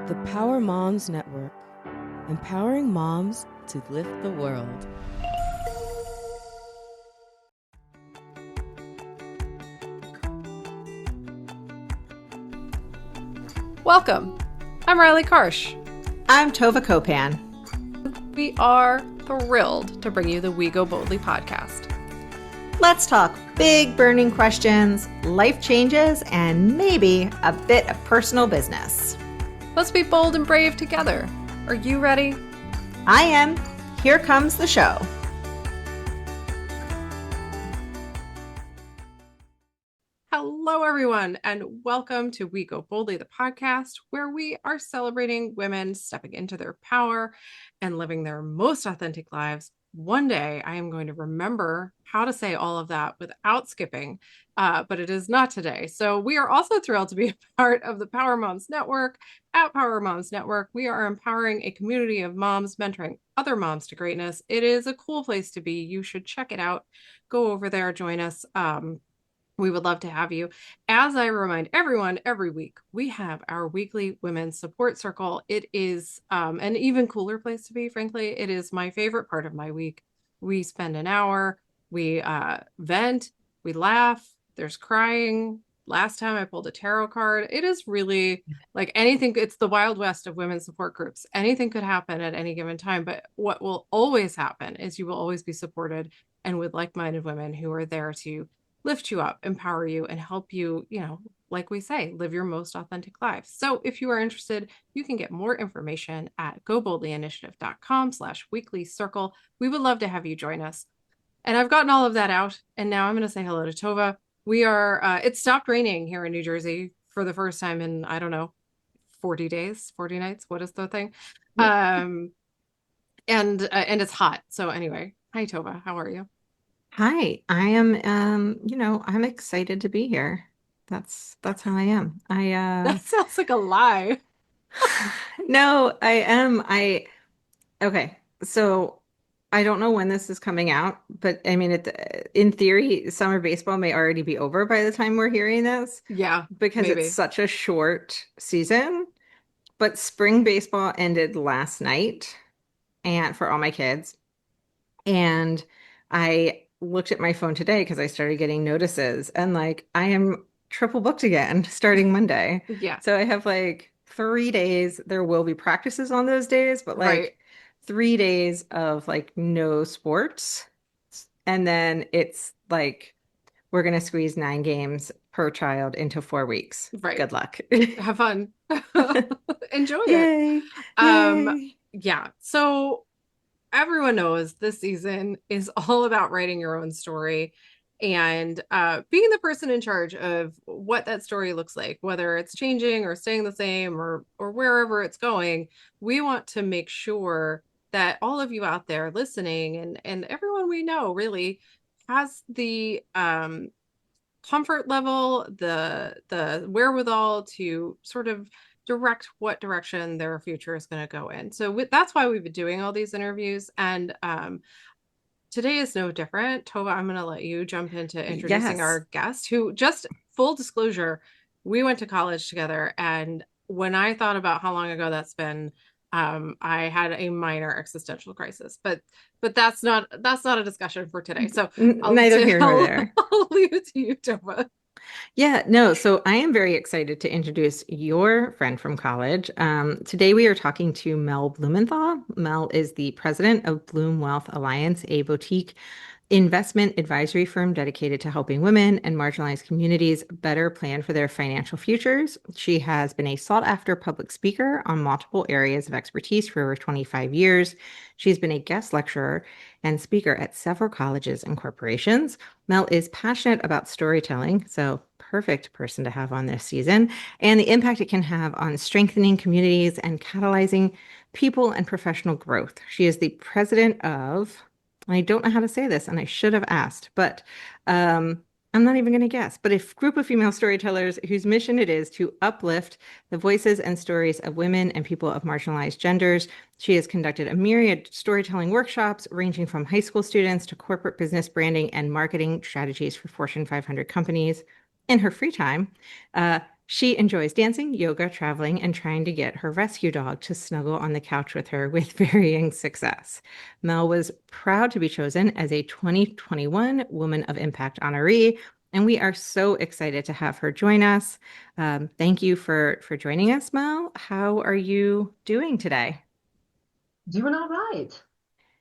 The Power Moms Network, empowering moms to lift the world. Welcome. I'm Riley Karsh. I'm Tova Kopan. We are thrilled to bring you the We Go Boldly podcast. Let's talk big burning questions, life changes, and maybe a bit of personal business. Let's be bold and brave together. Are you ready? I am. Here comes the show. Hello, everyone, and welcome to We Go Boldly, the podcast, where we are celebrating women stepping into their power and living their most authentic lives. One day, I am going to remember how to say all of that without skipping, but it is not today. So we are also thrilled to be a part of the Power Moms Network. At Power Moms Network, we are empowering a community of moms, mentoring other moms to greatness. It is a cool place to be. You should check it out. Go over there, join us. We would love to have you. As I remind everyone every week, we have our weekly women's support circle. It is an even cooler place to be, frankly. It is my favorite part of my week. We spend an hour, we vent, we laugh, there's crying. Last time I pulled a tarot card. It is really like anything. It's the Wild West of women's support groups. Anything could happen at any given time. But what will always happen is you will always be supported and with like-minded women who are there to lift you up, empower you, and help you, like we say, live your most authentic lives. So if you are interested, you can get more information at goboldlyinitiative.com/weekly circle. We would love to have you join us. And I've gotten all of that out. And now I'm going to say hello to Tova. We are, it stopped raining here in New Jersey for the first time in, 40 days, 40 nights. What is the thing? And it's hot. So anyway, hi Tova, how are you? Hi, I am I'm excited to be here. That's how I am. That sounds like a lie. No, I am. Okay. So I don't know when this is coming out, but I mean in theory, summer baseball may already be over by the time we're hearing this Yeah, because it's maybe. such a short season. But spring baseball ended last night and for all my kids. And I looked at my phone today because I started getting notices and like I am triple booked again starting Monday. Yeah, So I have like 3 days. There will be practices on those days, but right. like 3 days of like no sports. And then it's like we're gonna squeeze 9 games per child into 4 weeks. Right. Good luck. Have fun. Enjoy it. Yay. Um, Yay. yeah. So everyone knows this season is all about writing your own story and being the person in charge of what that story looks like, whether it's changing or staying the same or wherever it's going. We want to make sure that all of you out there listening and everyone we know really has the comfort level, the wherewithal to sort of direct what direction their future is going to go in. So that's why we've been doing all these interviews. And today is no different. Tova, I'm going to let you jump into introducing Yes. our guest who, just full disclosure, we went to college together. And when I thought about how long ago that's been, I had a minor existential crisis, but that's not a discussion for today. So Neither here nor there. I'll leave it to you, Tova. Yeah, no, so I am very excited to introduce your friend from college. Today we are talking to Mel Blumenthal. Mel is the president of Bloom Wealth Alliance, a boutique investment advisory firm dedicated to helping women and marginalized communities better plan for their financial futures. She has been a sought-after public speaker on multiple areas of expertise for over 25 years. She's been a guest lecturer and speaker at several colleges and corporations. Mel is passionate about storytelling, so perfect person to have on this season, and the impact it can have on strengthening communities and catalyzing people and professional growth. She is the president of, I don't know how to say this, and I should have asked, but I'm not even going to guess, but a group of female storytellers whose mission it is to uplift the voices and stories of women and people of marginalized genders. She has conducted a myriad storytelling workshops ranging from high school students to corporate business branding and marketing strategies for Fortune 500 companies. In her free time, She enjoys dancing, yoga, traveling, and trying to get her rescue dog to snuggle on the couch with her with varying success. Mel was proud to be chosen as a 2021 Woman of Impact honoree, and we are so excited to have her join us. Thank you for joining us, Mel. How are you doing today? Doing all right.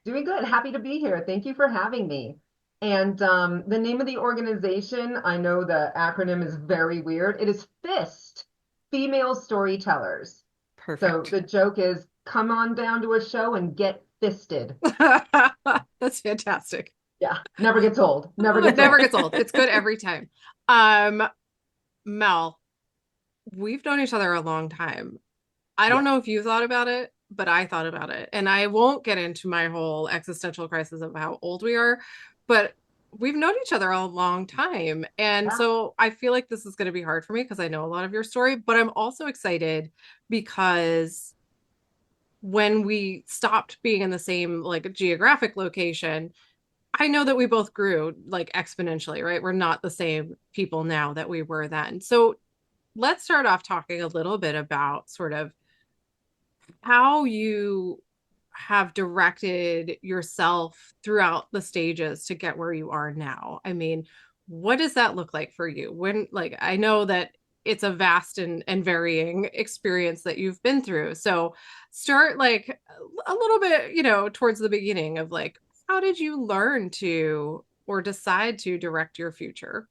Doing good. Happy to be here. Thank you for having me. And the name of the organization, I know the acronym is very weird. It is FIST, Female Storytellers. So Perfect. the joke is come on down to a show and get fisted. That's fantastic. Yeah, never gets old. Never It gets never old. gets old. It's good every time. Um, Mel, we've known each other a long time. I don't Yes. know if you thought about it, but I thought about it. And I won't get into my whole existential crisis of how old we are, but we've known each other a long time. And Yeah. so I feel like this is going to be hard for me because I know a lot of your story, but I'm also excited because when we stopped being in the same like geographic location, I know that we both grew like exponentially, right? We're not the same people now that we were then. So let's start off talking a little bit about sort of how you have directed yourself throughout the stages to get where you are now. I mean, what does that look like for you? When, like, I know that it's a vast and varying experience that you've been through. So start like a little bit, towards the beginning of like, how did you learn to or decide to direct your future?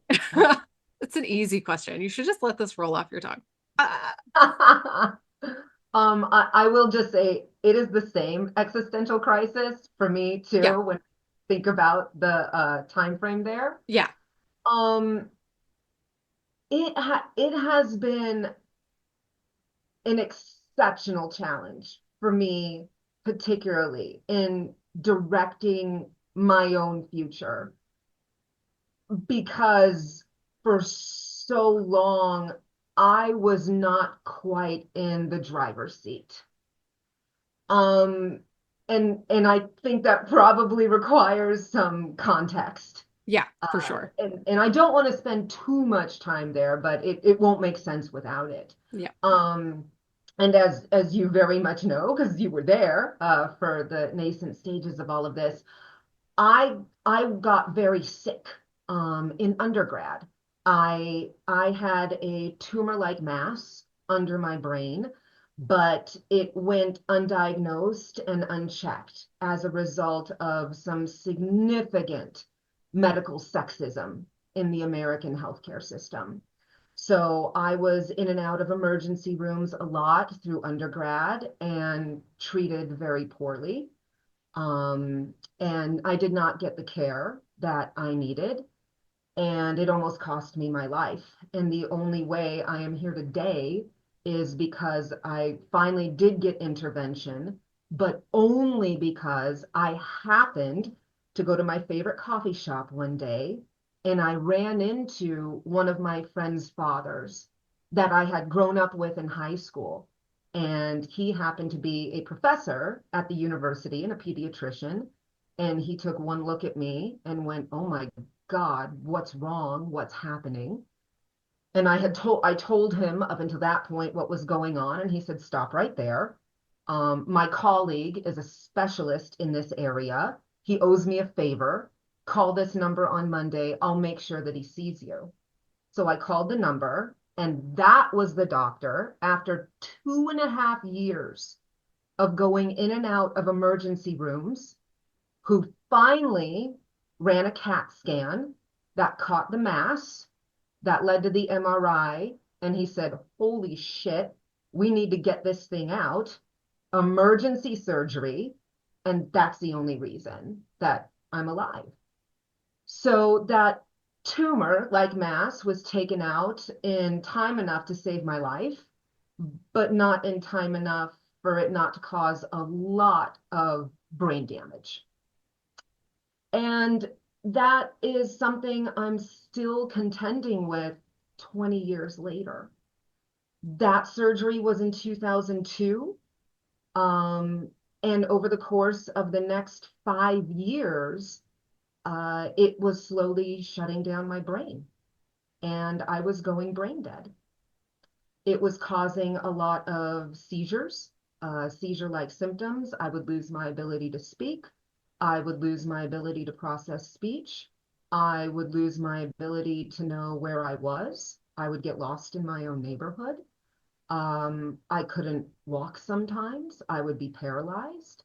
It's an easy question. You should just let this roll off your tongue. I will just say it is the same existential crisis for me Yeah. too when I think about the time frame there. Yeah. Um, it has been an exceptional challenge for me, particularly in directing my own future, because for so long I was not quite in the driver's seat. Um, and I think that probably requires some context. Yeah, for sure. And I don't want to spend too much time there, but it won't make sense without it. Yeah. And as you very much know, because you were there for the nascent stages of all of this, I got very sick in undergrad. I had a tumor-like mass under my brain, but it went undiagnosed and unchecked as a result of some significant medical sexism in the American healthcare system. So I was in and out of emergency rooms a lot through undergrad and treated very poorly. Um, and I did not get the care that I needed, and it almost cost me my life. And the only way I am here today is because I finally did get intervention, but only because I happened to go to my favorite coffee shop one day and I ran into one of my friend's fathers that I had grown up with in high school. And he happened to be a professor at the university and a pediatrician. And he took one look at me and went, "Oh my God, what's wrong? What's happening?" And I told him up until that point what was going on, and he said, "Stop right there. My colleague is a specialist in this area. He owes me a favor. Call this number on Monday. I'll make sure that he sees you." So I called the number, and that was the doctor after 2.5 years of going in and out of emergency rooms, who finally ran a CAT scan that caught the mass, that led to the MRI. And he said, "Holy shit, we need to get this thing out. Emergency surgery." And that's the only reason that I'm alive. So that tumor, like mass, was taken out in time enough to save my life, but not in time enough for it not to cause a lot of brain damage. And that is something I'm still contending with 20 years later. That surgery was in 2002. And over the course of the next 5 years, it was slowly shutting down my brain. and I was going brain dead. It was causing a lot of seizures, seizure-like symptoms. I would lose my ability to speak. I would lose my ability to process speech. I would lose my ability to know where I was. I would get lost in my own neighborhood. I couldn't walk sometimes. I would be paralyzed.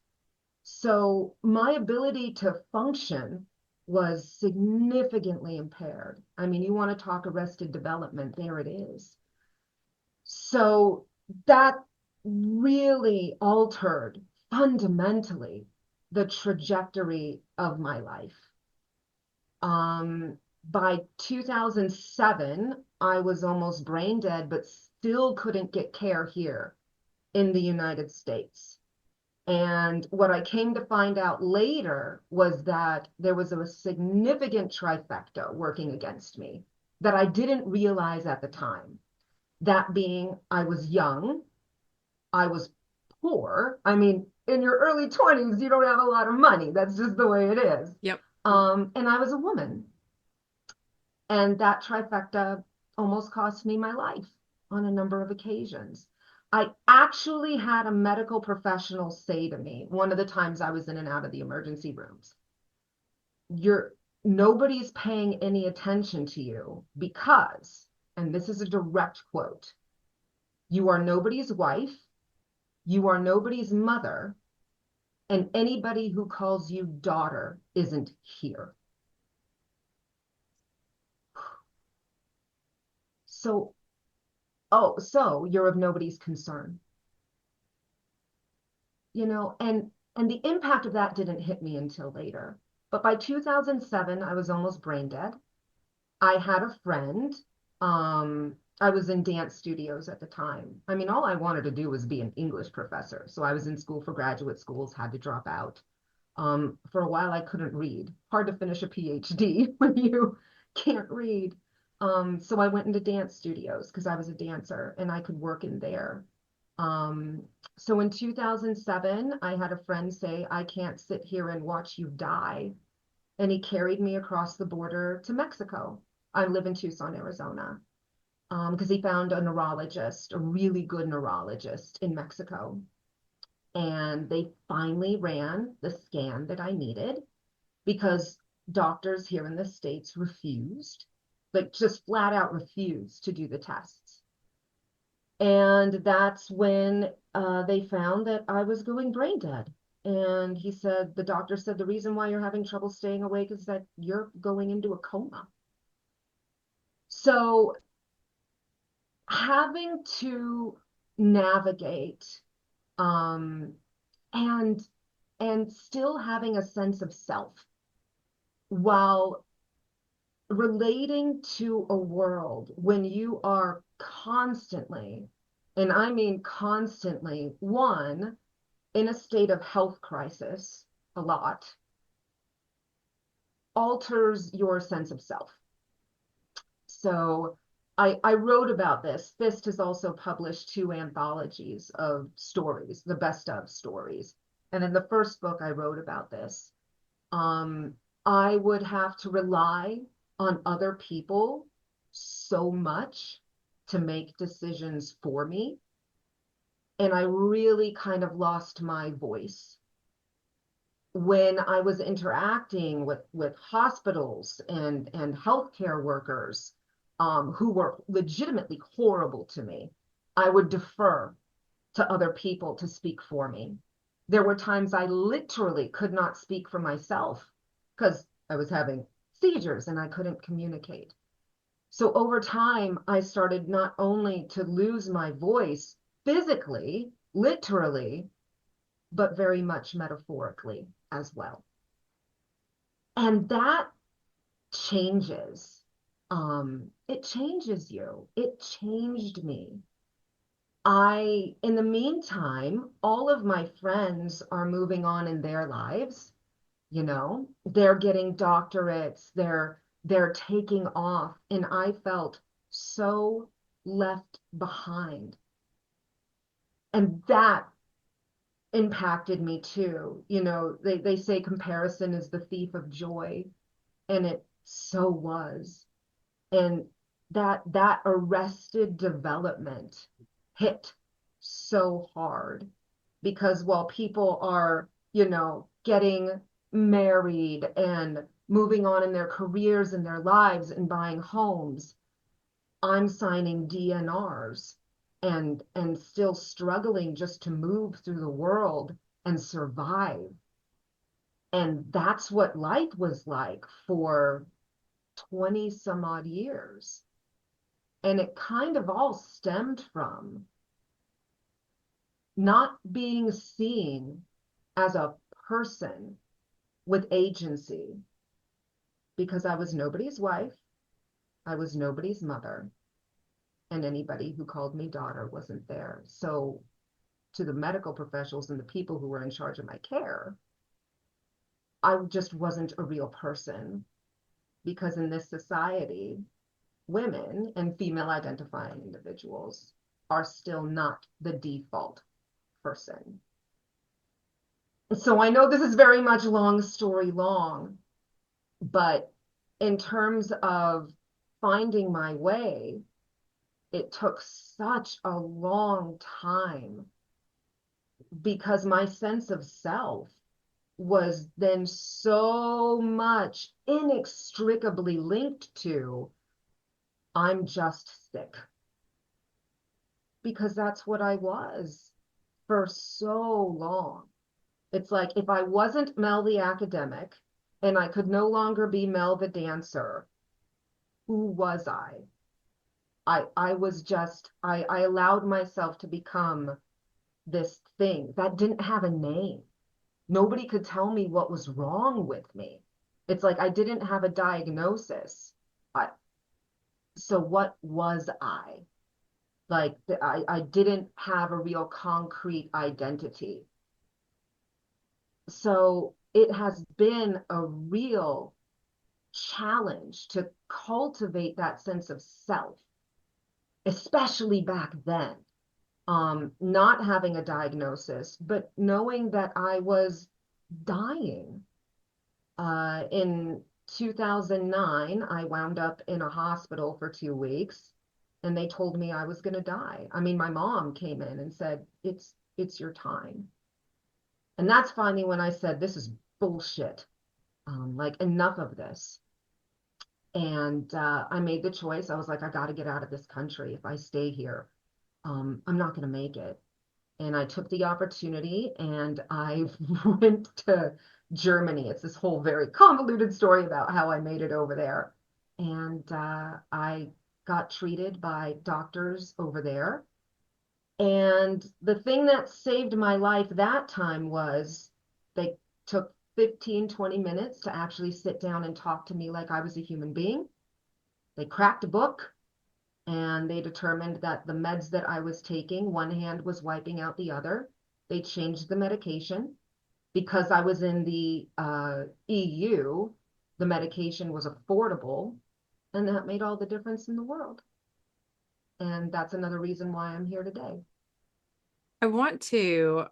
So my ability to function was significantly impaired. I mean, you want to talk arrested development, there it is. So that really altered fundamentally the trajectory of my life. By 2007, I was almost brain dead, but still couldn't get care here in the United States. And what I came to find out later was that there was a significant trifecta working against me that I didn't realize at the time. That being, I was young, I was poor. I mean, in your early 20s, you don't have a lot of money. That's just the way it is. Yep. And I was a woman. And that trifecta almost cost me my life on a number of occasions. I actually had a medical professional say to me, one of the times I was in and out of the emergency rooms, nobody's paying any attention to you because, and this is a direct quote, you are nobody's wife, you are nobody's mother, and anybody who calls you daughter isn't here. So you're of nobody's concern. And the impact of that didn't hit me until later. But by 2007, I was almost brain dead. I had a friend. I was in dance studios at the time. I mean, all I wanted to do was be an English professor. So I was in school for graduate schools, had to drop out. For a while, I couldn't read. Hard to finish a PhD when you can't read. So I went into dance studios because I was a dancer and I could work in there. So in 2007, I had a friend say, I can't sit here and watch you die. And he carried me across the border to Mexico. I live in Tucson, Arizona, because he found a neurologist, a really good neurologist in Mexico. And they finally ran the scan that I needed because doctors here in the States refused, like just flat out refused to do the tests. And that's when they found that I was going brain dead. And the doctor said, the reason why you're having trouble staying awake is that you're going into a coma. So having to navigate and still having a sense of self while relating to a world when you are constantly, and I mean constantly, one, in a state of health crisis a lot, alters your sense of self. So I wrote about this. FIST has also published 2 anthologies of stories, the best of stories. And in the first book, I wrote about this. I would have to rely on other people so much to make decisions for me. And I really kind of lost my voice when I was interacting with hospitals and healthcare workers who were legitimately horrible to me. I would defer to other people to speak for me. There were times I literally could not speak for myself because I was having seizures and I couldn't communicate. So over time, I started not only to lose my voice physically, literally, but very much metaphorically as well. And that changes. It changes you. It changed me. In the meantime, all of my friends are moving on in their lives. They're getting doctorates, they're taking off, and I felt so left behind. And that impacted me too. They say comparison is the thief of joy, and it so was. And that arrested development hit so hard, because while people are, getting married and moving on in their careers and their lives and buying homes, I'm signing DNRs and still struggling just to move through the world and survive. And that's what life was like for 20 some odd years. And it kind of all stemmed from not being seen as a person with agency, because I was nobody's wife, I was nobody's mother, and anybody who called me daughter wasn't there. So to the medical professionals and the people who were in charge of my care, I just wasn't a real person, because in this society, women and female identifying individuals are still not the default person. So I know this is very much long story long, but in terms of finding my way, it took such a long time, because my sense of self was then so much inextricably linked to, I'm just sick. Because that's what I was for so long. It's like, if I wasn't Mel the academic and I could no longer be Mel the dancer, who was I? I was just, I allowed myself to become this thing that didn't have a name. Nobody could tell me what was wrong with me. It's like I didn't have a diagnosis. So what was I? Like, I didn't have a real concrete identity. So it has been a real challenge to cultivate that sense of self, especially back then. Not having a diagnosis, but knowing that I was dying. In 2009, I wound up in a hospital for 2 weeks, and they told me I was going to die. I mean, my mom came in and said, it's your time. And that's finally when I said, this is bullshit. Like, enough of this. And I made the choice. I was like, I got to get out of this country. If I stay here, I'm not going to make it. And I took the opportunity and I went to Germany. It's this whole very convoluted story about how I made it over there. And I got treated by doctors over there. And the thing that saved my life that time was they took 15, 20 minutes to actually sit down and talk to me like I was a human being. They cracked a book and they determined that the meds that I was taking, one hand was wiping out the other. They changed the medication. Because I was in the EU, the medication was affordable, and that made all the difference in the world. And that's another reason why I'm here today. I want to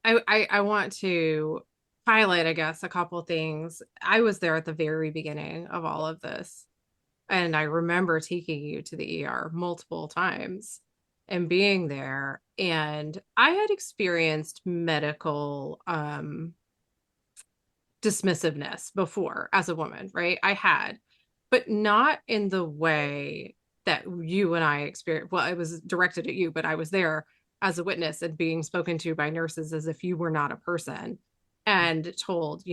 I want to highlight, I guess, a couple things. I was there at the very beginning of all of this, and I remember taking you to the ER multiple times and being there. And I had experienced medical dismissiveness before as a woman, right? I had, but not in the way that you and I experienced. Well, it was directed at you, but I was there as a witness and being spoken to by nurses as if you were not a person and told,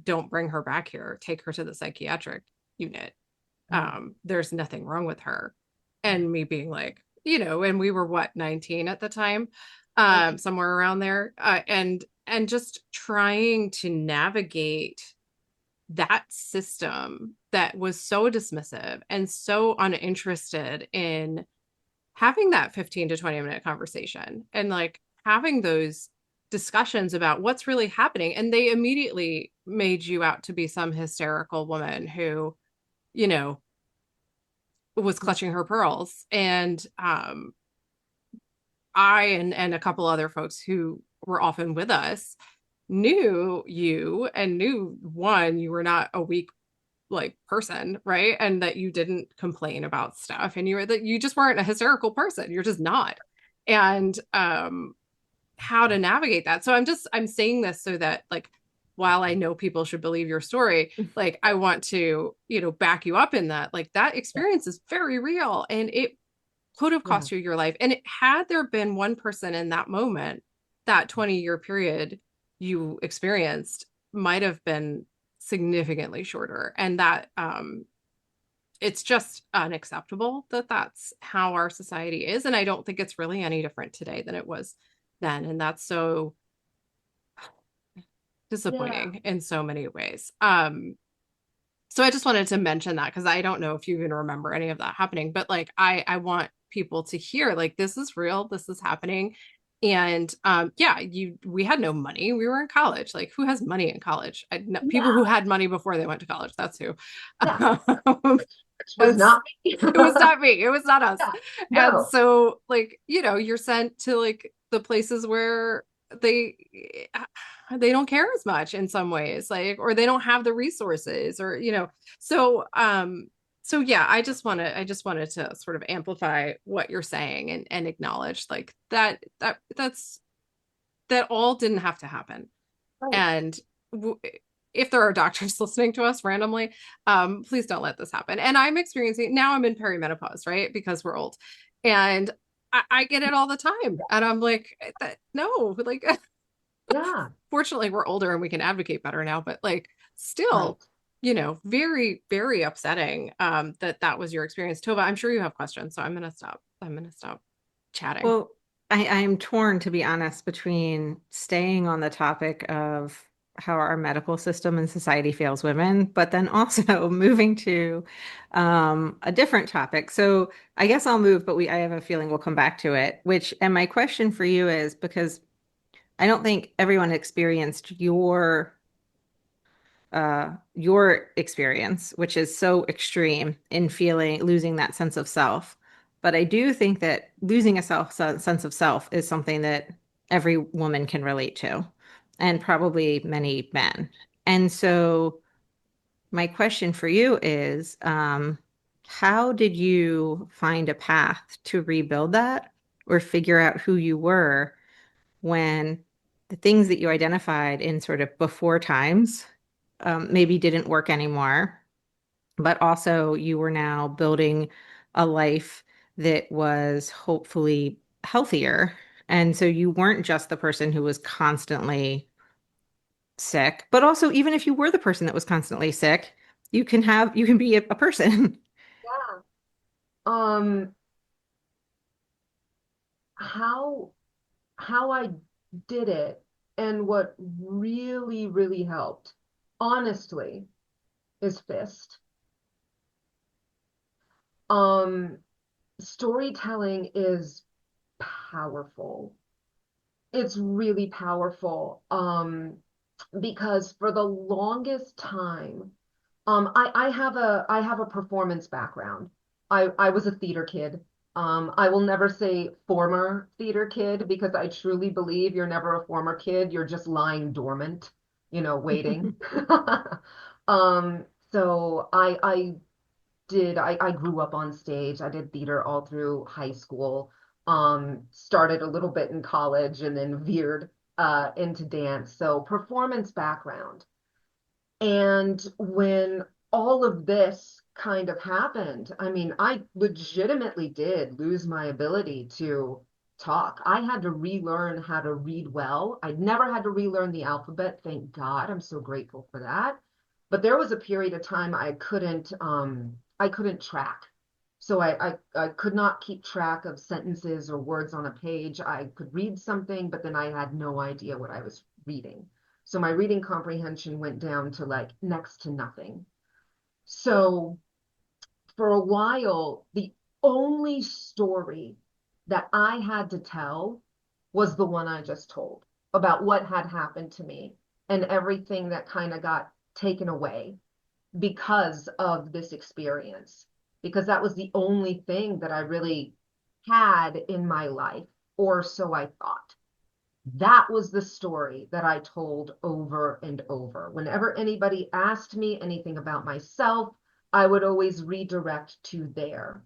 don't bring her back here, take her to the psychiatric unit. There's nothing wrong with her. And me being like, and we were what, 19 at the time, somewhere around there. And just trying to navigate that system that was so dismissive and so uninterested in having that 15 to 20-minute conversation and like having those discussions about what's really happening. And they immediately made you out to be some hysterical woman who, was clutching her pearls. And I and a couple other folks who were often with us knew you and knew, one, you were not a weak like person, right? And that you didn't complain about stuff, and you just weren't a hysterical person. You're just not. And how to navigate that. So I'm saying this so that, like, while I know people should believe your story, like, I want to, back you up in that. Like, that experience is very real, and it could have Yeah. cost you your life. And had there been one person in that moment, that 20-year period you experienced might have been significantly shorter. And that it's just unacceptable that that's how our society is. And I don't think it's really any different today than it was then. And that's so Yeah. disappointing in so many ways. So I just wanted to mention that, because I don't know if you even remember any of that happening, but like, I want people to hear, like, this is real, this is happening. And yeah, we had no money. We were in college. Like, who has money in college? People who Yeah. had money before they went to college. That's who. Yeah. Um, Which was not me. it was not me. It was not us. Yeah. And No. so, like, you're sent to like the places where they they don't care as much in some ways, like, or they don't have the resources, or so so yeah, I just wanted to sort of amplify what you're saying, and acknowledge, like, that all didn't have to happen. Right. And w- if there are doctors listening to us randomly, please don't let this happen. And I'm experiencing now, I'm in perimenopause, right? Because we're old. And I get it all the time. And I'm like, no, like, Yeah. fortunately we're older and we can advocate better now, but like, Right. still, very, very upsetting, that was your experience. Tova, I'm sure you have questions. So I'm going to stop chatting. Well, I'm torn, to be honest, between staying on the topic of how our medical system and society fails women, but then also moving to a different topic. So I guess I'll move, but I have a feeling we'll come back to it. And my question for you is, because I don't think everyone experienced your experience, which is so extreme in losing that sense of self. But I do think that losing sense of self is something that every woman can relate to, and probably many men. And so my question for you is, how did you find a path to rebuild that, or figure out who you were when the things that you identified in sort of before times maybe didn't work anymore, but also you were now building a life that was hopefully healthier. And so you weren't just the person who was constantly sick, but also, even if you were the person that was constantly sick, you can be a person. Yeah. Um, how I did it, and what really, really helped, honestly, is FIST. Um, Storytelling is powerful. It's really powerful. Because for the longest time, I have a performance background. I was a theater kid. I will never say former theater kid, because I truly believe you're never a former kid. You're just lying dormant, waiting. So I grew up on stage. I did theater all through high school. Started a little bit in college, and then veered into dance. So performance background. And when all of this kind of happened, I mean, I legitimately did lose my ability to talk. I had to relearn how to read well. I'd never had to relearn the alphabet, thank God. I'm so grateful for that. But there was a period of time I couldn't track. So I could not keep track of sentences or words on a page. I could read something, but then I had no idea what I was reading. So my reading comprehension went down to like next to nothing. So for a while, the only story that I had to tell was the one I just told, about what had happened to me and everything that kind of got taken away because of this experience. Because that was the only thing that I really had in my life, or so I thought. That was the story that I told over and over. Whenever anybody asked me anything about myself, I would always redirect to there,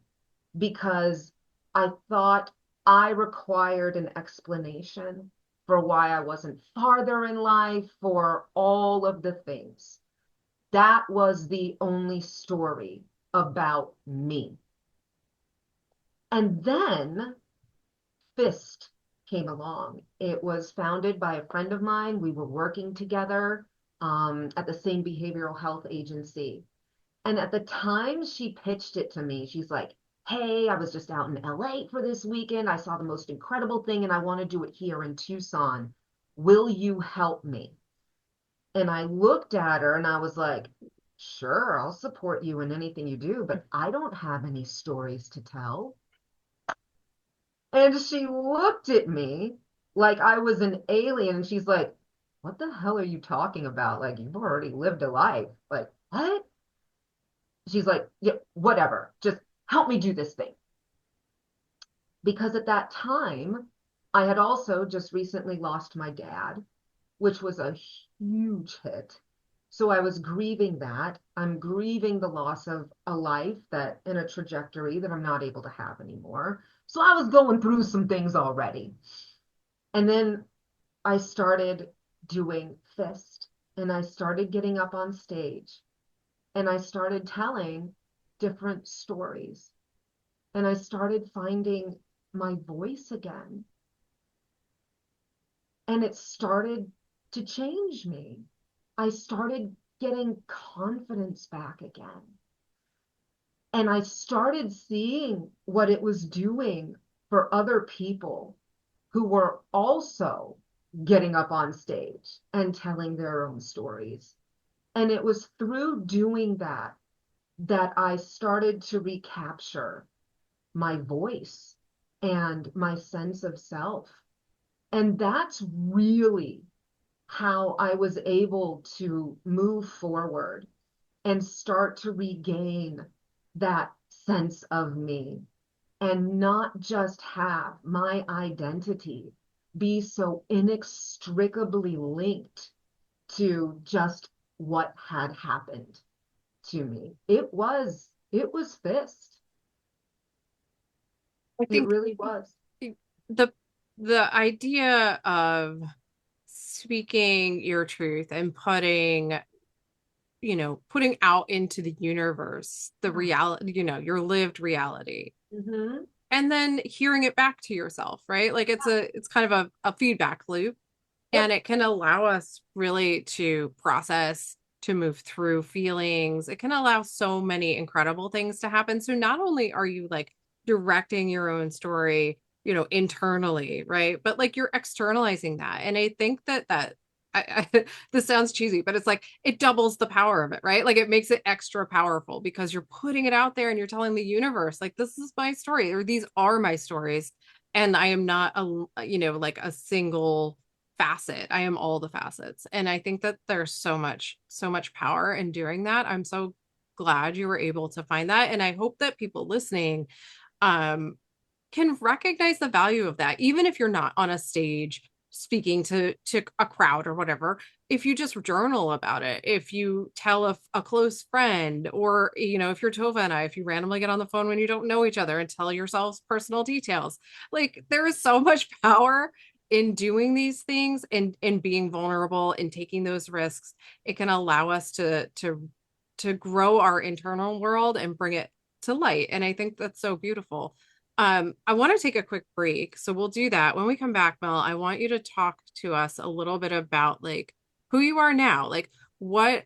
because I thought I required an explanation for why I wasn't farther in life, for all of the things. That was the only story about me. And then FIST came along. It was founded by a friend of mine. We were working together at the same behavioral health agency. And at the time she pitched it to me, she's like, hey, I was just out in LA for this weekend. I saw the most incredible thing and I want to do it here in Tucson. Will you help me? And I looked at her and I was like, sure, I'll support you in anything you do, but I don't have any stories to tell. And she looked at me like I was an alien. And she's like, what the hell are you talking about? Like, you've already lived a life. Like, what? She's like, yeah, whatever. Just help me do this thing. Because at that time, I had also just recently lost my dad, which was a huge hit. So I was grieving that. I'm grieving the loss of a life that in a trajectory that I'm not able to have anymore. So I was going through some things already. And then I started doing FIST, and I started getting up on stage, and I started telling different stories, and I started finding my voice again. And it started to change me. I started getting confidence back again. And I started seeing what it was doing for other people who were also getting up on stage and telling their own stories. And it was through doing that that I started to recapture my voice and my sense of self. And that's really how I was able to move forward and start to regain that sense of me, and not just have my identity be so inextricably linked to just what had happened to me. It was FIST. I It think really was. the the idea of speaking your truth and putting out into the universe the reality, your lived reality, Mm-hmm. and then hearing it back to yourself, right? Like it's kind of a feedback loop, and Yep. it can allow us really to process, to move through feelings. It can allow so many incredible things to happen. So not only are you like directing your own story, internally, right? But like you're externalizing that. And I think that this sounds cheesy, but it's like it doubles the power of it, right? Like it makes it extra powerful because you're putting it out there and you're telling the universe, like, this is my story, or these are my stories. And I am not like a single facet. I am all the facets. And I think that there's so much power in doing that. I'm so glad you were able to find that. And I hope that people listening um can recognize the value of that, even if you're not on a stage speaking to a crowd or whatever. If you just journal about it, if you tell a close friend, or if you're Tova and I, if you randomly get on the phone when you don't know each other and tell yourselves personal details, like there is so much power in doing these things and being vulnerable and taking those risks. It can allow us to grow our internal world and bring it to light. And I think that's so beautiful. I want to take a quick break. So we'll do that. When we come back, Mel, I want you to talk to us a little bit about like who you are now. Like what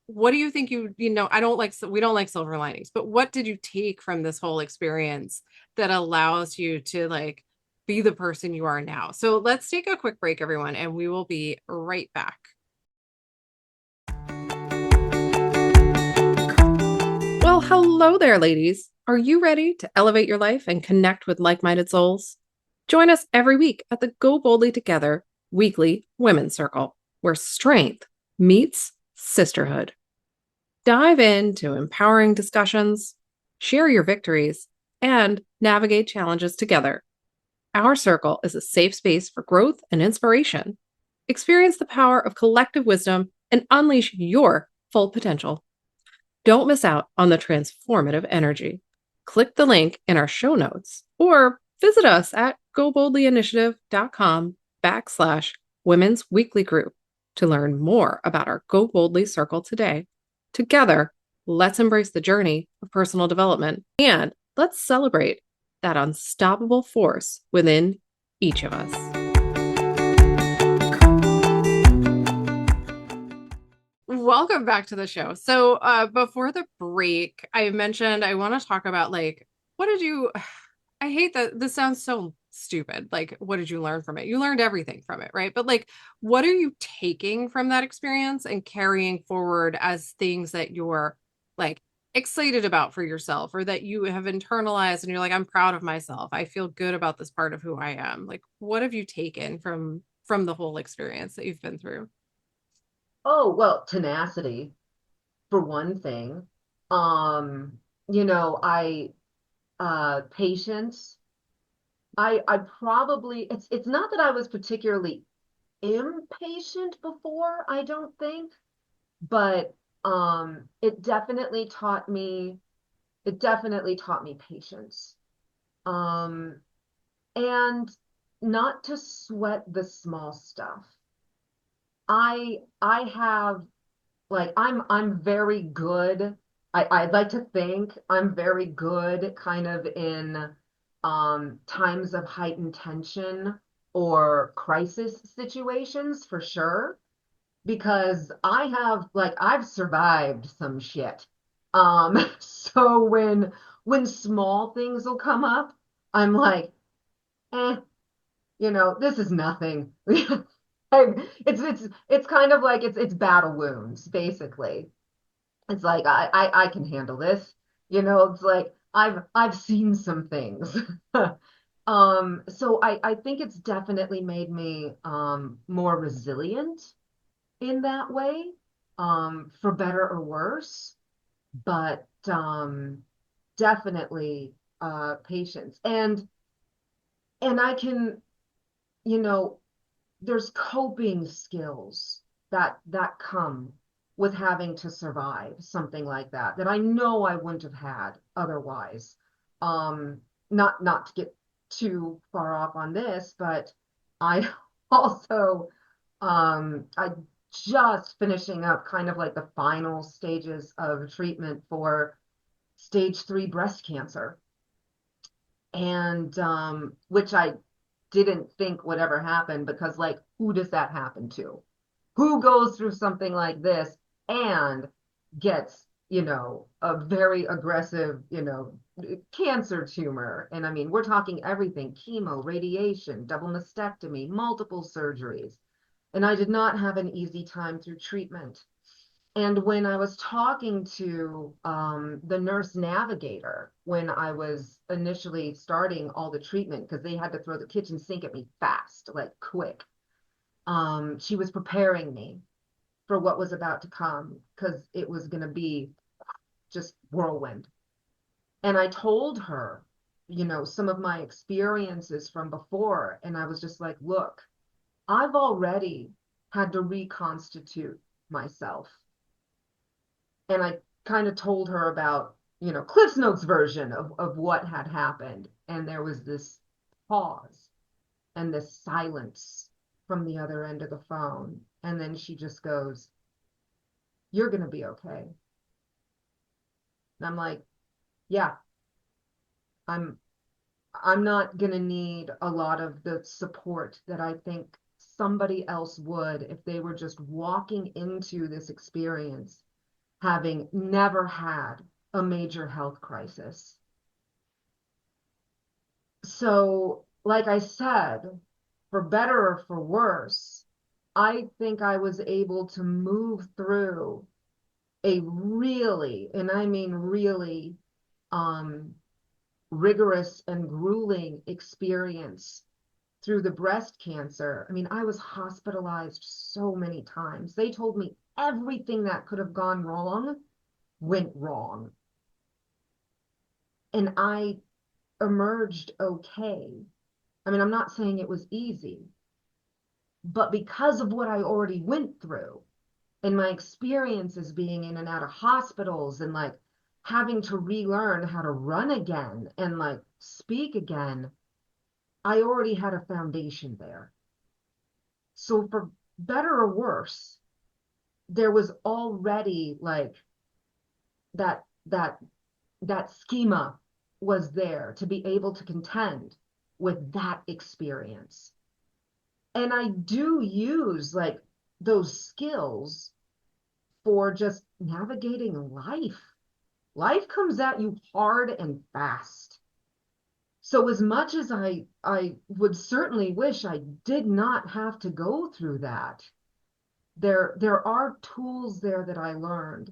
do you think we don't like silver linings, but what did you take from this whole experience that allows you to like be the person you are now? So let's take a quick break, everyone, and we will be right back. Well, hello there, ladies. Are you ready to elevate your life and connect with like-minded souls? Join us every week at the Go Boldly Together weekly Women's Circle, where strength meets sisterhood. Dive into empowering discussions, share your victories, and navigate challenges together. Our circle is a safe space for growth and inspiration. Experience the power of collective wisdom and unleash your full potential. Don't miss out on the transformative energy. Click the link in our show notes or visit us at goboldlyinitiative.com/women's weekly group to learn more about our Go Boldly Circle today. Together, let's embrace the journey of personal development and let's celebrate that unstoppable force within each of us. Welcome back to the show. So before the break, I mentioned I want to talk about like, what did you, I hate that this sounds so stupid. Like, what did you learn from it? You learned everything from it, right? But like, what are you taking from that experience and carrying forward as things that you're like excited about for yourself or that you have internalized and you're like, I'm proud of myself. I feel good about this part of who I am. Like, what have you taken from the whole experience that you've been through? Oh, well, tenacity for one thing. You know, patience. I probably it's not that I was particularly impatient before, I don't think, but it definitely taught me patience. Um and not to sweat the small stuff. I have like I'm very good. I'd like to think I'm very good kind of in times of heightened tension or crisis situations for sure, because I've survived some shit. So when small things will come up, I'm like, eh, this is nothing. It's kind of like it's battle wounds, basically. It's like I can handle this. It's like I've seen some things. So I think it's definitely made me more resilient in that way, for better or worse, but definitely patience. And I can, you know, there's coping skills that come with having to survive something like that I know I wouldn't have had otherwise. Um, not to get too far off on this, but I also I just finishing up kind of like the final stages of treatment for stage 3 breast cancer, and which I didn't think would ever happen, because like, who does that happen to? Who goes through something like this and gets, a very aggressive, cancer tumor? And I mean, we're talking everything: chemo, radiation, double mastectomy, multiple surgeries. And I did not have an easy time through treatment. And when I was talking to the nurse navigator, when I was initially starting all the treatment, because they had to throw the kitchen sink at me fast, like quick, she was preparing me for what was about to come, because it was going to be just whirlwind. And I told her, some of my experiences from before. And I was just like, look, I've already had to reconstitute myself. And I kind of told her about, Cliff's Notes version of what had happened. And there was this pause and this silence from the other end of the phone. And then she just goes, "You're going to be okay." And I'm like, yeah, I'm I'm not going to need a lot of the support that I think somebody else would if they were just walking into this experience having never had a major health crisis. So, like I said, for better or for worse, I think I was able to move through a really, and I mean really, rigorous and grueling experience through the breast cancer. I mean, I was hospitalized so many times. They told me everything that could have gone wrong went wrong. And I emerged okay. I mean, I'm not saying it was easy, but because of what I already went through and my experiences being in and out of hospitals and like having to relearn how to run again and like speak again, I already had a foundation there. So for better or worse, there was already like that that that schema was there to be able to contend with that experience. And I do use like those skills for just navigating life. Life comes at you hard and fast. So as much as I would certainly wish I did not have to go through that, there are tools there that I learned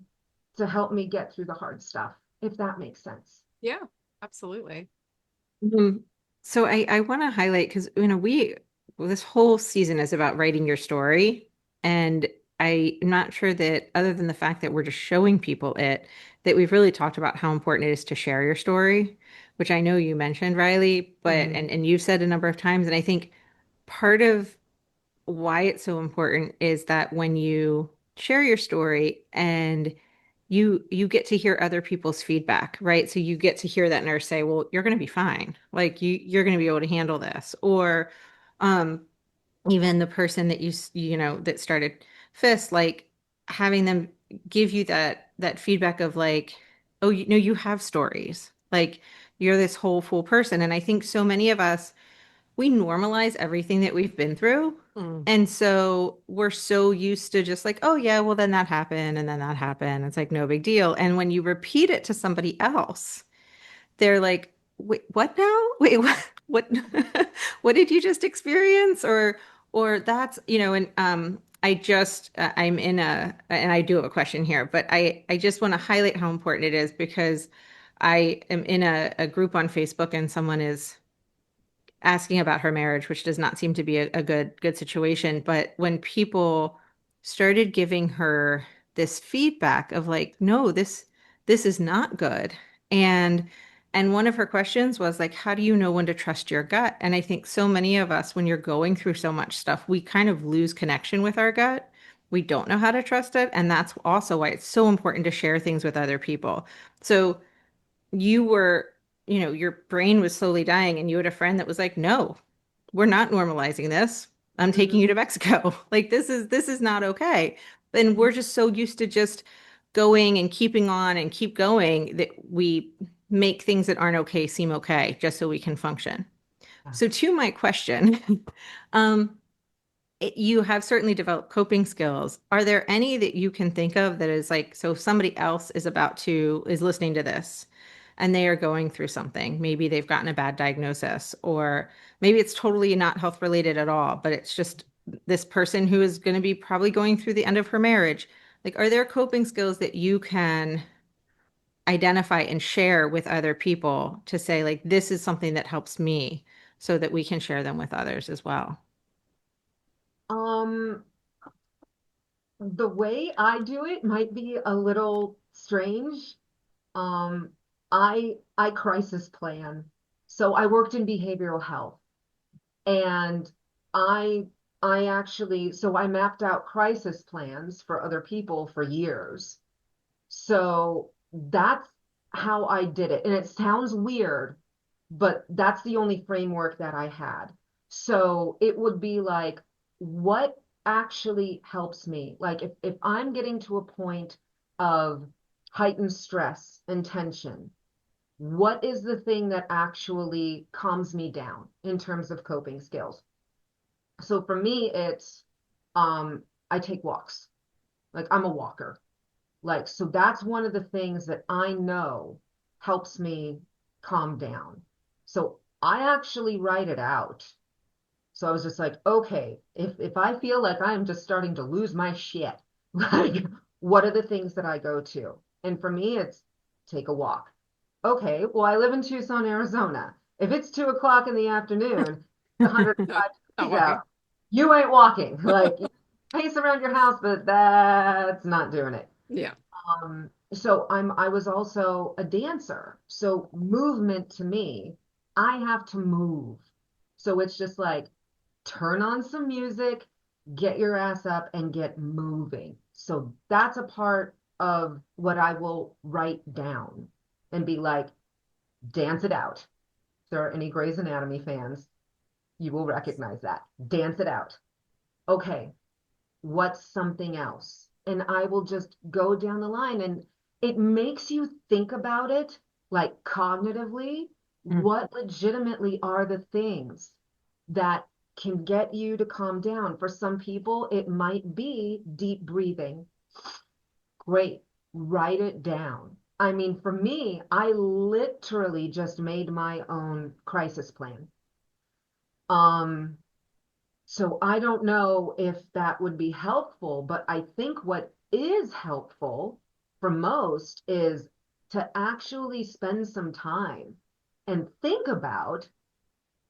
to help me get through the hard stuff, if that makes sense. Yeah, absolutely. Mhm. So I want to highlight because this whole season is about writing your story, and I'm not sure that other than the fact that we're just showing people it, that we've really talked about how important it is to share your story, which I know you mentioned, Riley, but Mhm. and you've said a number of times, and I think part of why it's so important is that when you share your story and you get to hear other people's feedback, right? So you get to hear that nurse say, "Well, you're going to be fine. Like you're going to be able to handle this." Or um even the person that you know that started FIST, like having them give you that feedback of like, "Oh, you know you have stories. Like you're this whole full person." And I think so many of us we normalize everything that we've been through. Mm. And so we're so used to just like, oh, yeah, well, then that happened and then that happened. It's like no big deal. And when you repeat it to somebody else, they're like, wait, what now? Wait, what? What, what did you just experience? Or that's, you know, and I'm in and I do have a question here, but I just want to highlight how important it is because I am in a group on Facebook and someone is asking about her marriage, which does not seem to be a good situation. But when people started giving her this feedback of like, no, this is not good. And one of her questions was like, how do you know when to trust your gut? And I think so many of us, when you're going through so much stuff, we kind of lose connection with our gut. We don't know how to trust it. And that's also why it's so important to share things with other people. So you were, you know, your brain was slowly dying and you had a friend that was like, no, we're not normalizing this. I'm taking Mhm. you to Mexico. Like this is not okay. And we're just so used to just going and keeping on and keep going that we make things that aren't okay seem okay just so we can function. So to my question, um, you have certainly developed coping skills. Are there any that you can think of that is like, so if somebody else is listening to this and they are going through something, maybe they've gotten a bad diagnosis, or maybe it's totally not health related at all, but it's just this person who is going to be probably going through the end of her marriage. Like, are there coping skills that you can identify and share with other people to say, like, this is something that helps me so that we can share them with others as well? Um, the way I do it might be a little strange. Um, I crisis plan. So I worked in behavioral health and I I actually so I mapped out crisis plans for other people for years. So that's how I did it. And it sounds weird, but that's the only framework that I had. So it would be like, what actually helps me? Like if I'm getting to a point of heightened stress and tension, what is the thing that actually calms me down in terms of coping skills? So for me, it's I take walks. Like I'm a walker. Like, so that's one of the things that I know helps me calm down. So I actually write it out. So I was just like, okay, if I feel like I am just starting to lose my shit, like what are the things that I go to? And for me, it's take a walk. Okay, well, I live in Tucson, Arizona. If it's 2 o'clock in the afternoon, 105 Not degrees walking. out, you ain't walking. Like you pace around your house, but that's not doing it. Yeah. So I was also a dancer. So movement to me, I have to move. So it's just like, turn on some music, get your ass up and get moving. So that's a part of what I will write down and be like, dance it out. If there are any Grey's Anatomy fans, you will recognize that. Dance it out. Okay, what's something else? And I will just go down the line, and it makes you think about it like cognitively. What legitimately are the things that can get you to calm down? For some people, it might be deep breathing. Great, write it down. I mean, for me, I literally just made my own crisis plan. Um, so I don't know if that would be helpful, but I think what is helpful for most is to actually spend some time and think about,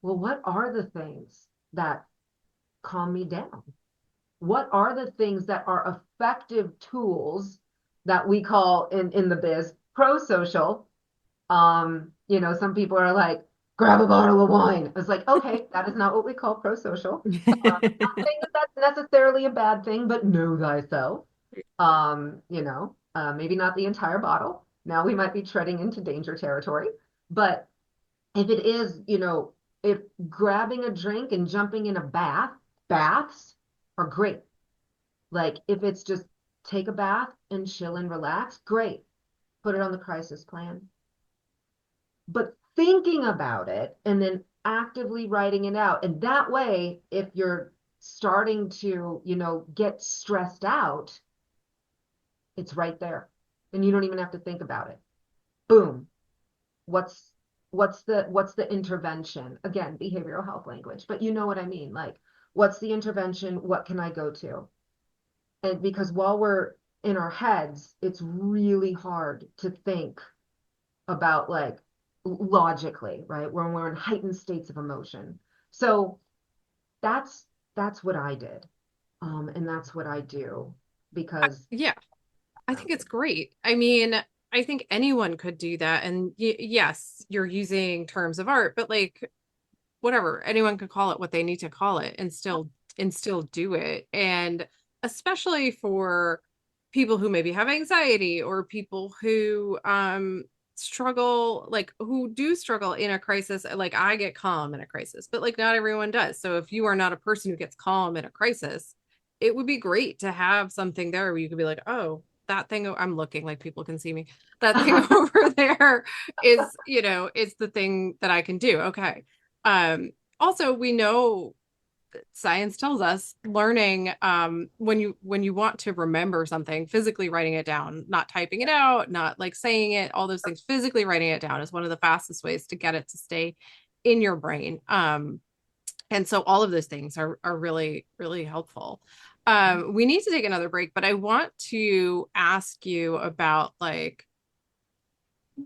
well, what are the things that calm me down? What are the things that are effective tools that we call in the biz pro-social? Some people are like, grab a bottle of wine. It's like, okay, that is not what we call pro-social. Not saying that that's necessarily a bad thing, but know thyself. Maybe not the entire bottle. Now we might be treading into danger territory. But if it is, if grabbing a drink and jumping in a baths are great. Like if it's just take a bath and chill and relax, great. Put it on the crisis plan. But thinking about it and then actively writing it out. And that way, if you're starting to, get stressed out, it's right there. And you don't even have to think about it. Boom. What's the intervention? Again, behavioral health language, but you know what I mean? Like, what's the intervention? What can I go to? And because while we're in our heads, it's really hard to think about like logically, right? When we're in heightened states of emotion. So that's what I did. And that's what I do because Yeah, I think it's great. I mean, I think anyone could do that. And yes, you're using terms of art, but like whatever, anyone could call it what they need to call it and still do it. And especially for people who maybe have anxiety or people who struggle, like who do struggle in a crisis. Like I get calm in a crisis, but like not everyone does. So if you are not a person who gets calm in a crisis, it would be great to have something there where you could be like, oh, that thing, I'm looking like people can see me. That thing over there is the thing that I can do. Okay. Also, we know science tells us learning when you want to remember something, physically writing it down, not typing it out, not like saying it, all those things, physically writing it down is one of the fastest ways to get it to stay in your brain. And so all of those things are really, really helpful. We need to take another break, but I want to ask you about like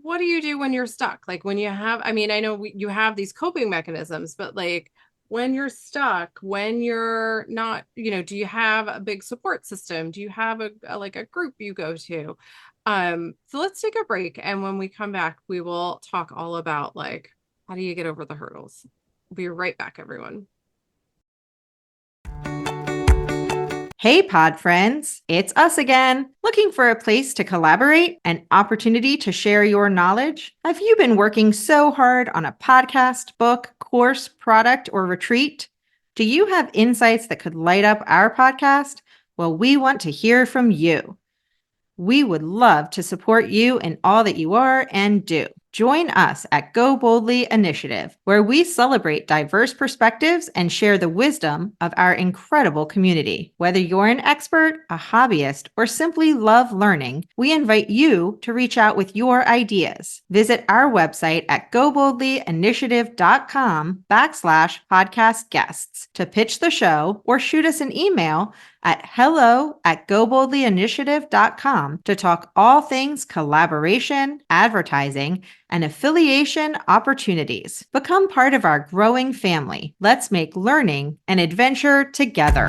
what do you do when you're stuck? Like when you have, I mean, I know you have these coping mechanisms, but like when you're stuck, when you're not, do you have a big support system? Do you have like a group you go to? So let's take a break. And when we come back, we will talk all about like, how do you get over the hurdles? We'll be right back, everyone. Hey, pod friends, it's us again. Looking for a place to collaborate, an opportunity to share your knowledge? Have you been working so hard on a podcast, book, course, product, or retreat? Do you have insights that could light up our podcast? Well, we want to hear from you. We would love to support you in all that you are and do. Join us at Go Boldly Initiative, where we celebrate diverse perspectives and share the wisdom of our incredible community. Whether you're an expert, a hobbyist, or simply love learning, we invite you to reach out with your ideas. Visit our website at goboldlyinitiative.com/podcast guests to pitch the show or shoot us an email at hello@goboldlyinitiative.com to talk all things collaboration, advertising, and affiliation opportunities. Become part of our growing family. Let's make learning an adventure together.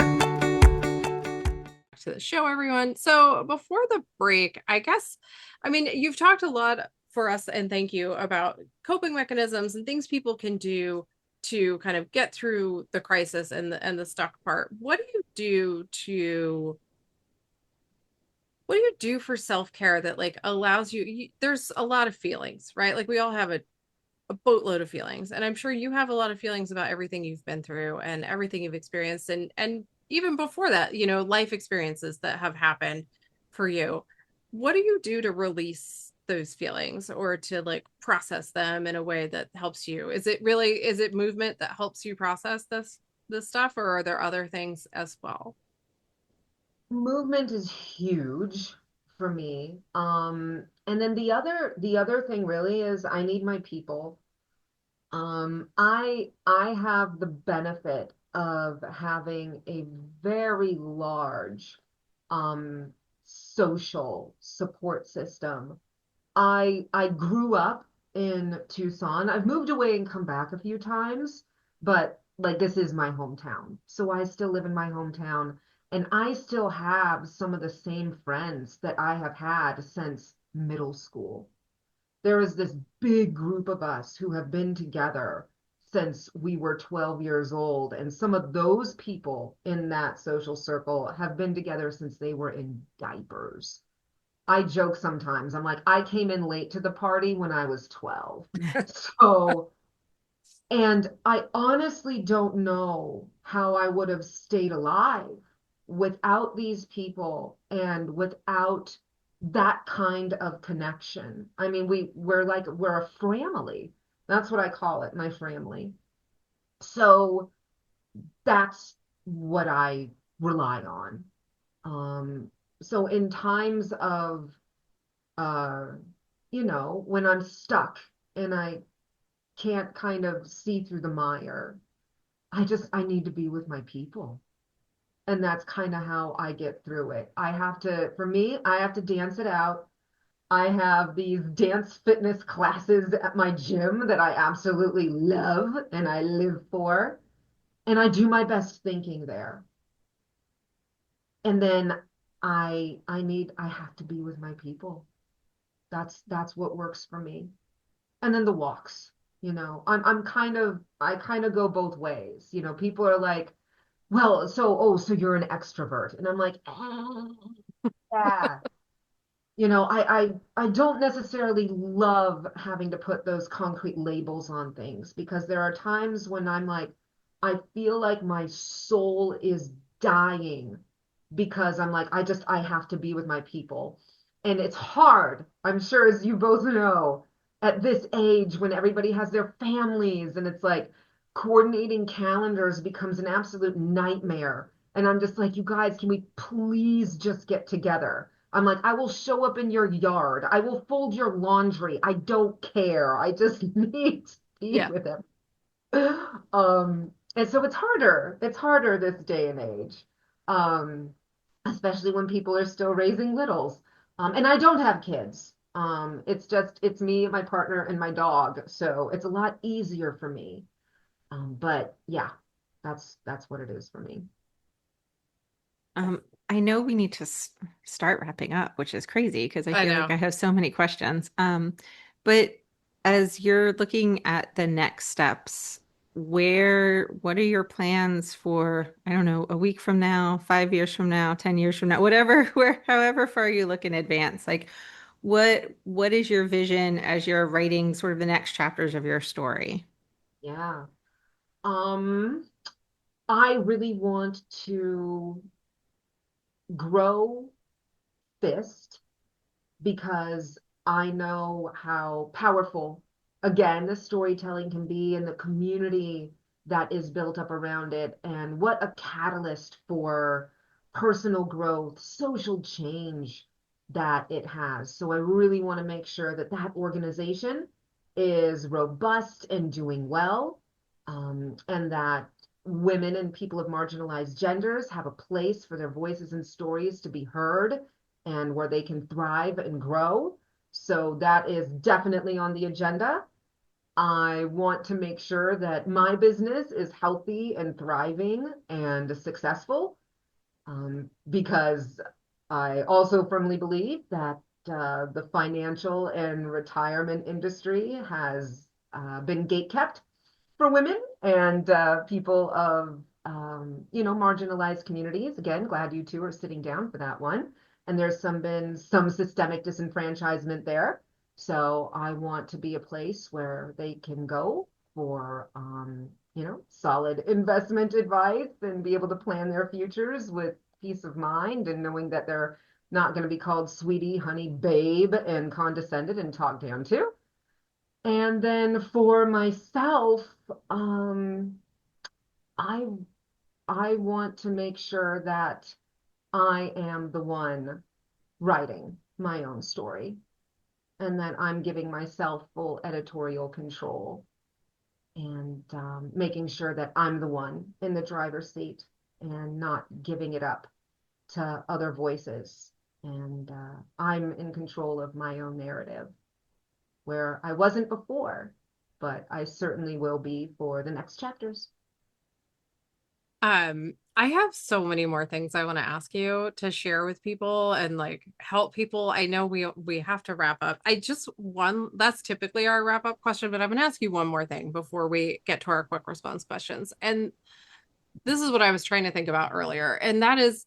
To the show, everyone. So before the break, I guess, I mean, you've talked a lot for us, and thank you, about coping mechanisms and things people can do to kind of get through the crisis and the stuck part, what do you do for self-care that like allows there's a lot of feelings, right? Like we all have a boatload of feelings, and I'm sure you have a lot of feelings about everything you've been through and everything you've experienced, and even before that, life experiences that have happened for you. What do you do to release those feelings or to like process them in a way that helps you? Is it movement that helps you process this stuff, or are there other things as well? Movement is huge for me. And then the other thing really is I need my people. I have the benefit of having a very large social support system. I grew up in Tucson. I've moved away and come back a few times, but like this is my hometown. So I still live in my hometown and I still have some of the same friends that I have had since middle school. There is this big group of us who have been together since we were 12 years old, and some of those people in that social circle have been together since they were in diapers. I joke sometimes. I'm like, I came in late to the party when I was 12. So, and I honestly don't know how I would have stayed alive without these people and without that kind of connection. I mean, we're a family. That's what I call it, my family. So that's what I rely on. Um, so in times of uh, when I'm stuck and I can't kind of see through the mire, I need to be with my people. And that's kind of how I get through it. For me, I have to dance it out. I have these dance fitness classes at my gym that I absolutely love and I live for. And I do my best thinking there. And then I have to be with my people. That's what works for me. And then the walks, I kind of go both ways. People are like, well, so you're an extrovert. And I'm like, yeah. I don't necessarily love having to put those concrete labels on things because there are times when I'm like, I feel like my soul is dying because I'm like, I have to be with my people. And it's hard, I'm sure, as you both know, at this age when everybody has their families and it's like coordinating calendars becomes an absolute nightmare. And I'm just like, you guys, can we please just get together? I'm like, I will show up in your yard. I will fold your laundry. I don't care. I just need to be Yeah. with him. And so it's harder. It's harder this day and age. Um, Especially when people are still raising littles. And I don't have kids. It's me, my partner, and my dog. So it's a lot easier for me. But yeah, that's what it is for me. I know we need to start wrapping up, which is crazy because I I feel like know. I have so many questions. But as you're looking at the next steps, what are your plans for, I don't know, a week from now, 5 years from now, 10 years from now, whatever, however far you look in advance? Like, what is your vision as you're writing sort of the next chapters of your story? Yeah. Um, I really want to grow Fist because I know how powerful, again, the storytelling can be and the community that is built up around it, and what a catalyst for personal growth, social change that it has. So I really want to make sure that that organization is robust and doing well, and that women and people of marginalized genders have a place for their voices and stories to be heard and where they can thrive and grow. So that is definitely on the agenda. I want to make sure that my business is healthy and thriving and successful, because I also firmly believe that the financial and retirement industry has been gatekept. for women and people of marginalized communities. Again, glad you two are sitting down for that one. And there's been some systemic disenfranchisement there. So I want to be a place where they can go for solid investment advice and be able to plan their futures with peace of mind and knowing that they're not going to be called sweetie, honey, babe, and condescended and talked down to. And then for myself, um, I I want to make sure that I am the one writing my own story and that I'm giving myself full editorial control and making sure that I'm the one in the driver's seat and not giving it up to other voices. And I'm in control of my own narrative, where I wasn't before, but I certainly will be for the next chapters. I have so many more things I want to ask you to share with people and like help people. I know we have to wrap up. That's typically our wrap up question, but I'm going to ask you one more thing before we get to our quick response questions. And this is what I was trying to think about earlier, and that is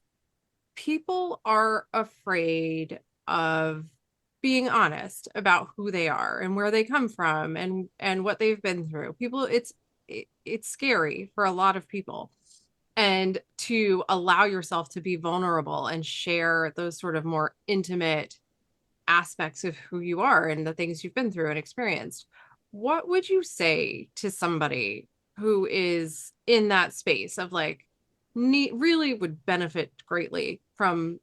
people are afraid of being honest about who they are and where they come from and what they've been through. It's scary for a lot of people, and to allow yourself to be vulnerable and share those sort of more intimate aspects of who you are and the things you've been through and experienced. What would you say to somebody who is in that space of like really would benefit greatly from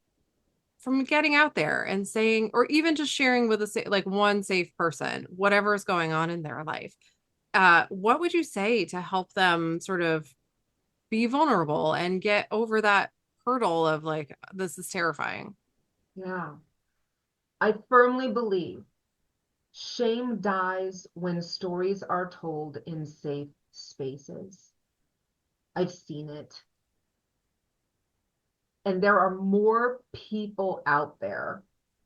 getting out there and saying, or even just sharing with like one safe person whatever is going on in their life? What would you say to help them sort of be vulnerable and get over that hurdle of like, this is terrifying? Yeah, I firmly believe shame dies when stories are told in safe spaces. I've seen it. And there are more people out there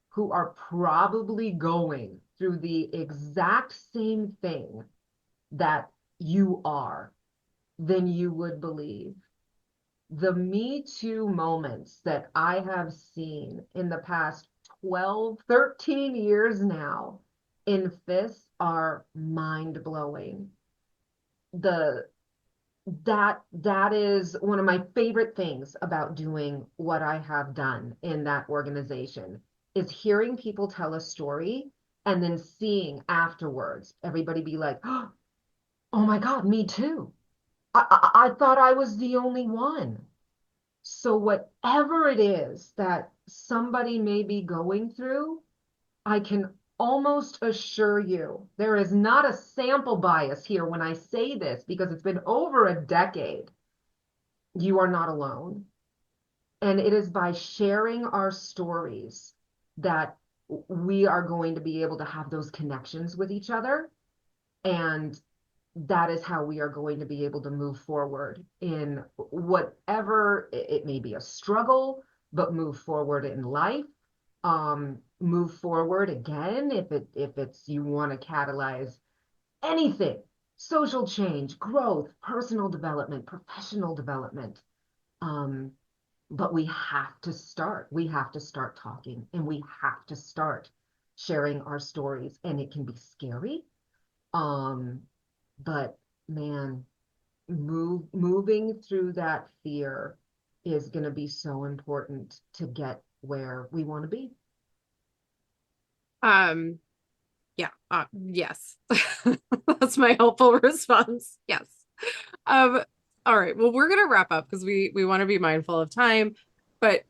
who are probably going through the exact same thing that you are than you would believe. The Me Too moments that I have seen in the past 12, 13 years now in FIS are mind blowing. The that is one of my favorite things about doing what I have done in that organization is hearing people tell a story and then seeing afterwards everybody be like, oh my God, me too. I thought I was the only one. So whatever it is that somebody may be going through, I can almost assure you there is not a sample bias here when I say this because it's been over a decade. You are not alone. And it is by sharing our stories that we are going to be able to have those connections with each other. And that is how we are going to be able to move forward in whatever it may be a struggle, but move forward in life. Move forward again if it's you want to catalyze anything, social change, growth, personal development, professional development. Um, but we have to start. We have to start talking and we have to start sharing our stories. And it can be scary. Um, but man, moving through that fear is going to be so important to get where we want to be. Um, yeah, yes. That's my helpful response. Yes. Um, all right. Well, we're gonna wrap up because we want to be mindful of time, but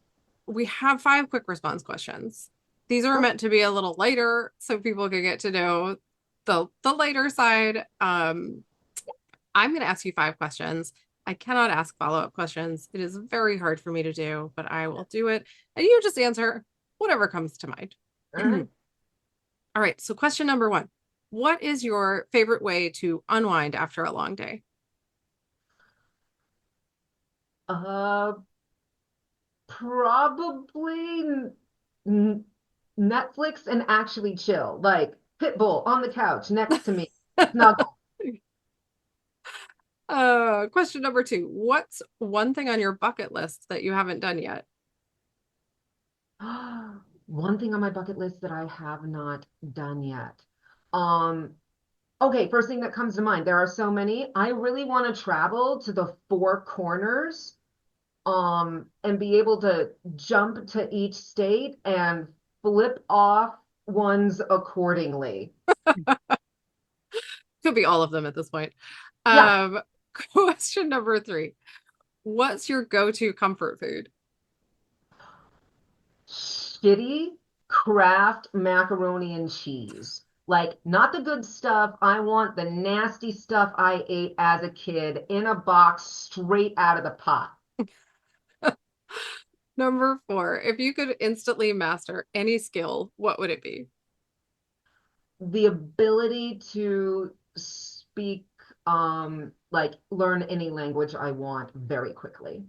we have five quick response questions. These are Oh, meant to be a little lighter so people can get to know the lighter side. I'm gonna ask you five questions. I cannot ask follow-up questions. It is very hard for me to do, but I will do it. And you just answer whatever comes to mind. all right. All right, so question number one. What is your favorite way to unwind after a long day? Uh, Probably Netflix and actually chill, like Pitbull on the couch next to me, snuggle. Question number 2. What's one thing on your bucket list that you haven't done yet? One thing on my bucket list that I have not done yet. Okay, first thing that comes to mind, there are so many. I really want to travel to the four corners, and be able to jump to each state and flip off ones accordingly. Could be all of them at this point. Yeah, Question number 3. What's your go-to comfort food? shitty Kraft macaroni and cheese. Like, not the good stuff. I want the nasty stuff I ate as a kid in a box straight out of the pot. Number 4. If you could instantly master any skill, what would it be? The ability to speak, like learn any language I want very quickly.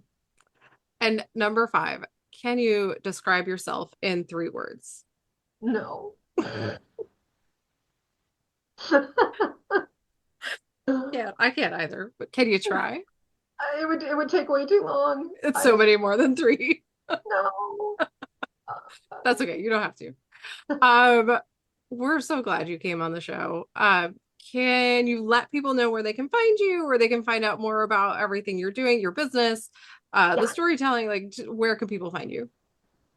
And number 5. Can you describe yourself in 3 words? No. Yeah, I can't either, but can you try? It would take way too long. It's so many more than 3. No. That's okay. You don't have to. Um, we're so glad you came on the show. Can you let people know where they can find you, or they can find out more about everything you're doing, your business, the Yeah. storytelling? Like, where can people find you?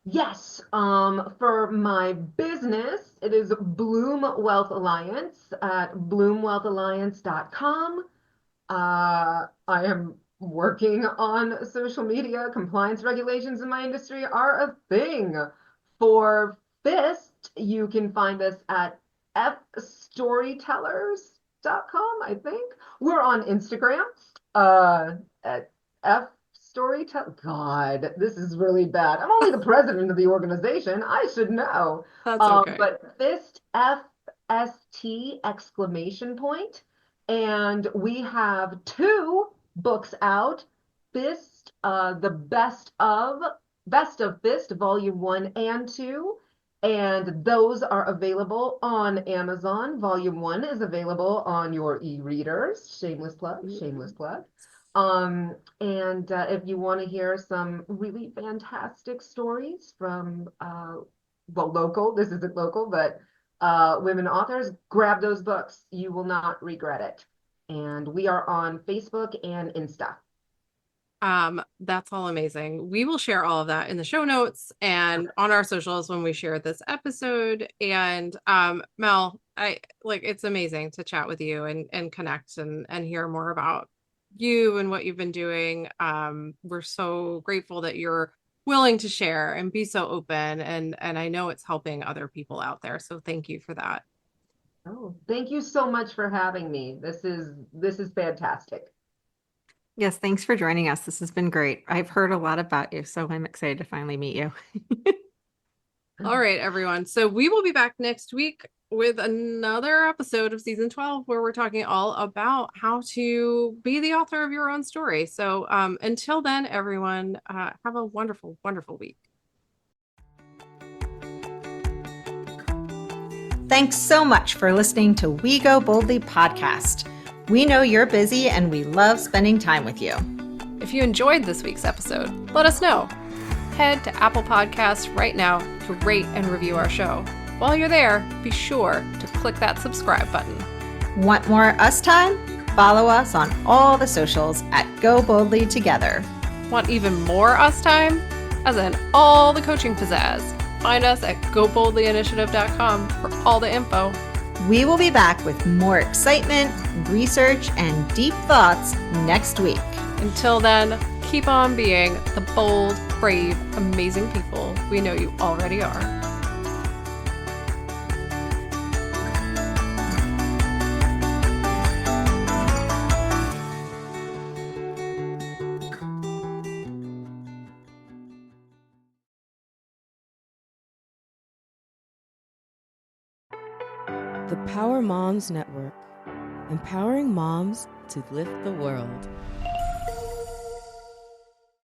Yes. For my business, it is Bloom Wealth Alliance at bloomwealthalliance.com. I am working on social media. Compliance regulations in my industry are a thing. For FIST, you can find us at fstorytellers.com, I think. We're on Instagram, at fstorytell. God, this is really bad. I'm only the president of the organization. I should know. That's okay. But FIST, FST exclamation point. And we have 2 books out. Fist, the Best of Fist, Volume 1 and 2. And those are available on Amazon. Volume 1 is available on your e-readers. Shameless plug, shameless plug. And if you want to hear some really fantastic stories from, local, this isn't local, but women authors, grab those books. You will not regret it. And we are on Facebook and Insta. That's all amazing. We will share all of that in the show notes and on our socials when we share this episode. And Mel, it's amazing to chat with you and connect and hear more about you and what you've been doing. We're so grateful that you're willing to share and be so open, and I know it's helping other people out there. So thank you for that. Oh, thank you so much for having me. This is fantastic. Yes, thanks for joining us. This has been great. I've heard a lot about you, so I'm excited to finally meet you. All right, everyone. So we will be back next week with another episode of season 12, where we're talking all about how to be the author of your own story. So until then, everyone, have a wonderful, wonderful week. Thanks so much for listening to We Go Boldly podcast. We know you're busy and we love spending time with you. If you enjoyed this week's episode, let us know. Head to Apple Podcasts right now to rate and review our show. While you're there, be sure to click that subscribe button. Want more us time? Follow us on all the socials at Go Boldly Together. Want even more us time? As in all the coaching pizzazz. Find us at goboldlyinitiative.com for all the info. We will be back with more excitement, research, and deep thoughts next week. Until then, keep on being the bold, brave, amazing people we know you already are. The Power Moms Network, empowering moms to lift the world.